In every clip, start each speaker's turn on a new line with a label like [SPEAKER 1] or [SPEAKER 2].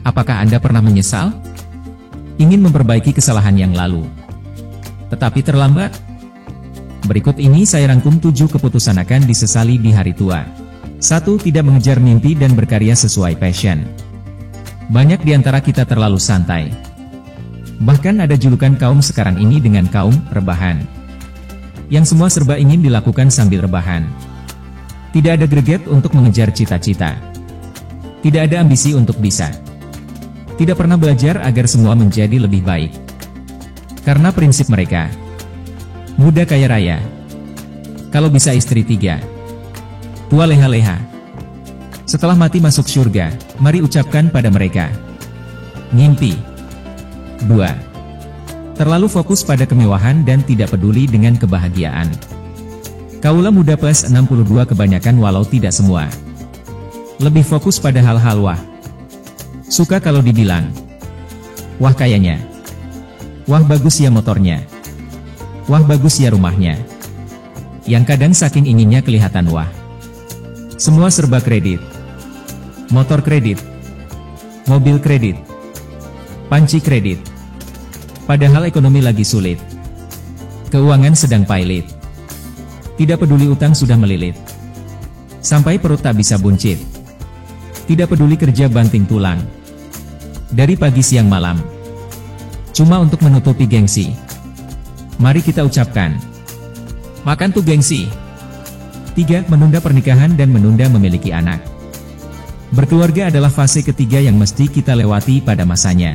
[SPEAKER 1] Apakah Anda pernah menyesal? Ingin memperbaiki kesalahan yang lalu, tetapi terlambat? Berikut ini saya rangkum 7 keputusan akan disesali di hari tua. 1. Tidak mengejar mimpi dan berkarya sesuai passion. Banyak di antara kita terlalu santai. Bahkan ada julukan kaum sekarang ini dengan kaum rebahan, yang semua serba ingin dilakukan sambil rebahan. Tidak ada greget untuk mengejar cita-cita. Tidak ada ambisi untuk bisa. Tidak pernah belajar agar semua menjadi lebih baik. Karena prinsip mereka, muda kaya raya, kalau bisa istri 3, tua leha-leha. Setelah mati masuk surga, mari ucapkan pada mereka, ngimpi. 2. Terlalu fokus pada kemewahan dan tidak peduli dengan kebahagiaan. Kaula muda plus 62 kebanyakan walau tidak semua. Lebih fokus pada hal-hal wah. Suka kalau dibilang, wah kayaknya, wah bagus ya motornya, wah bagus ya rumahnya. Yang kadang saking inginnya kelihatan wah. Semua serba kredit. Motor kredit, mobil kredit, panci kredit. Padahal ekonomi lagi sulit. Keuangan sedang pailit. Tidak peduli utang sudah melilit. Sampai perut tak bisa buncit. Tidak peduli kerja banting tulang. Dari pagi siang malam. Cuma untuk menutupi gengsi. Mari kita ucapkan, makan tuh gengsi. 3. Menunda pernikahan dan menunda memiliki anak. Berkeluarga adalah fase ketiga yang mesti kita lewati pada masanya.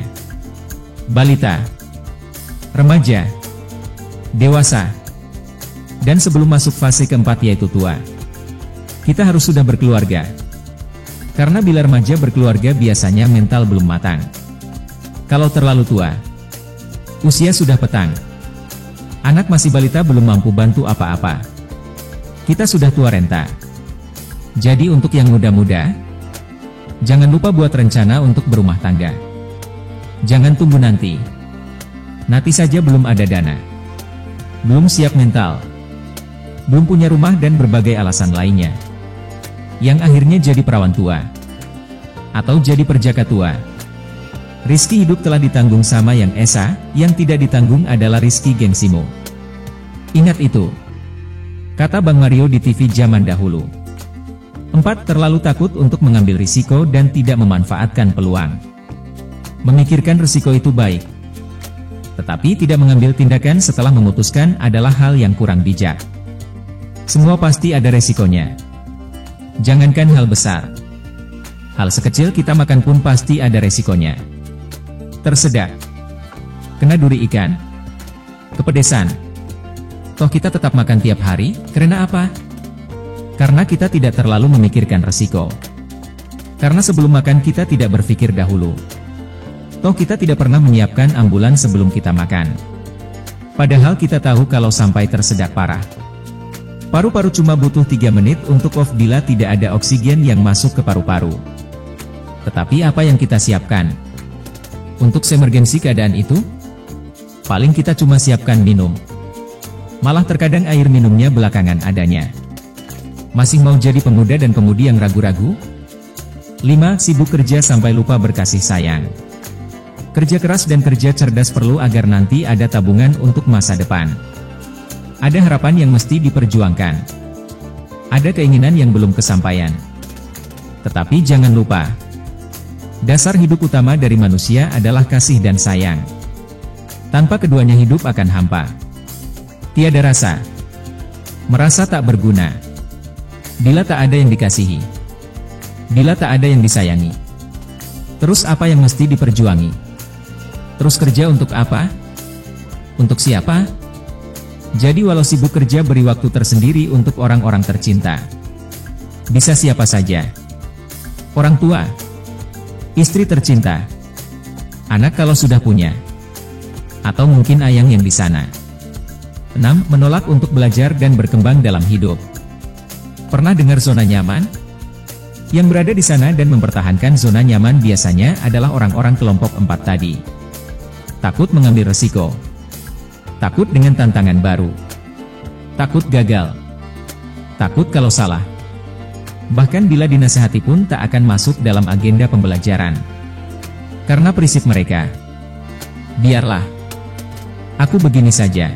[SPEAKER 1] Balita, remaja, dewasa, dan sebelum masuk fase keempat yaitu tua. Kita harus sudah berkeluarga. Karena bila remaja berkeluarga biasanya mental belum matang. Kalau terlalu tua, usia sudah petang. Anak masih balita belum mampu bantu apa-apa. Kita sudah tua renta. Jadi untuk yang muda-muda, jangan lupa buat rencana untuk berumah tangga. Jangan tunggu nanti. Nanti saja belum ada dana. Belum siap mental. Belum punya rumah dan berbagai alasan lainnya. Yang akhirnya jadi perawan tua. Atau jadi perjaka tua. Rizki hidup telah ditanggung sama yang esa, yang tidak ditanggung adalah rizki gengsimu. Ingat itu. Kata Bang Mario di TV zaman dahulu. 4. Terlalu takut untuk mengambil risiko dan tidak memanfaatkan peluang. Memikirkan risiko itu baik. Tetapi tidak mengambil tindakan setelah memutuskan adalah hal yang kurang bijak. Semua pasti ada resikonya. Jangankan hal besar. Hal sekecil kita makan pun pasti ada resikonya. Tersedak. Kena duri ikan. Kepedesan. Toh kita tetap makan tiap hari, karena apa? Karena kita tidak terlalu memikirkan resiko. Karena sebelum makan kita tidak berpikir dahulu. Toh kita tidak pernah menyiapkan ambulan sebelum kita makan. Padahal kita tahu kalau sampai tersedak parah. Paru-paru cuma butuh 3 menit untuk off bila tidak ada oksigen yang masuk ke paru-paru. Tetapi apa yang kita siapkan? Untuk emergensi keadaan itu? Paling kita cuma siapkan minum. Malah terkadang air minumnya belakangan adanya. Masih mau jadi pemuda dan pemudi yang ragu-ragu? 5. Sibuk kerja sampai lupa berkasih sayang. Kerja keras dan kerja cerdas perlu agar nanti ada tabungan untuk masa depan. Ada harapan yang mesti diperjuangkan. Ada keinginan yang belum kesampaian. Tetapi jangan lupa, dasar hidup utama dari manusia adalah kasih dan sayang. Tanpa keduanya hidup akan hampa. Tiada rasa. Merasa tak berguna. Bila tak ada yang dikasihi. Bila tak ada yang disayangi. Terus apa yang mesti diperjuangi? Terus kerja untuk apa? Untuk siapa? Jadi walau sibuk kerja beri waktu tersendiri untuk orang-orang tercinta. Bisa siapa saja. Orang tua. Istri tercinta. Anak kalau sudah punya. Atau mungkin ayang yang di sana. 6. Menolak untuk belajar dan berkembang dalam hidup. Pernah dengar zona nyaman? Yang berada di sana dan mempertahankan zona nyaman biasanya adalah orang-orang kelompok 4 tadi. Takut mengambil resiko. Takut dengan tantangan baru. Takut gagal. Takut kalau salah. Bahkan bila dinasehati pun tak akan masuk dalam agenda pembelajaran. Karena prinsip mereka, biarlah aku begini saja.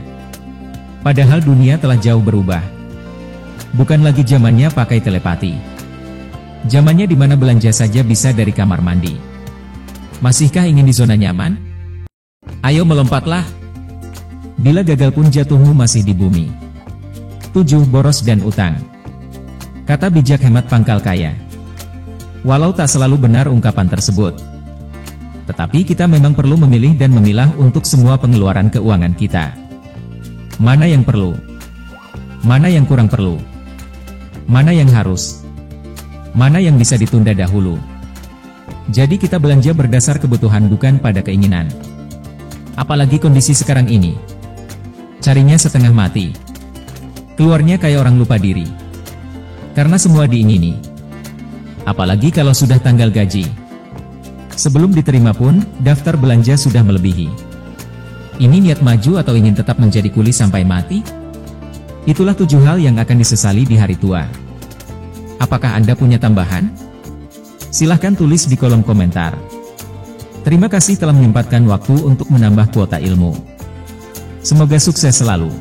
[SPEAKER 1] Padahal dunia telah jauh berubah. Bukan lagi zamannya pakai telepati. Zamannya dimana belanja saja bisa dari kamar mandi. Masihkah ingin di zona nyaman? Ayo melompatlah. Bila gagal pun jatuhmu masih di bumi. 7. Boros dan utang. Kata bijak hemat pangkal kaya. Walau tak selalu benar ungkapan tersebut, tetapi kita memang perlu memilih dan memilah untuk semua pengeluaran keuangan kita. Mana yang perlu? Mana yang kurang perlu? Mana yang harus? Mana yang bisa ditunda dahulu? Jadi kita belanja berdasar kebutuhan bukan pada keinginan. Apalagi kondisi sekarang ini. Carinya setengah mati. Keluarnya kayak orang lupa diri. Karena semua diingini. Apalagi kalau sudah tanggal gaji. Sebelum diterima pun, daftar belanja sudah melebihi. Ini niat maju atau ingin tetap menjadi kuli sampai mati? Itulah 7 hal yang akan disesali di hari tua. Apakah Anda punya tambahan? Silahkan tulis di kolom komentar. Terima kasih telah menyempatkan waktu untuk menambah kuota ilmu. Semoga sukses selalu.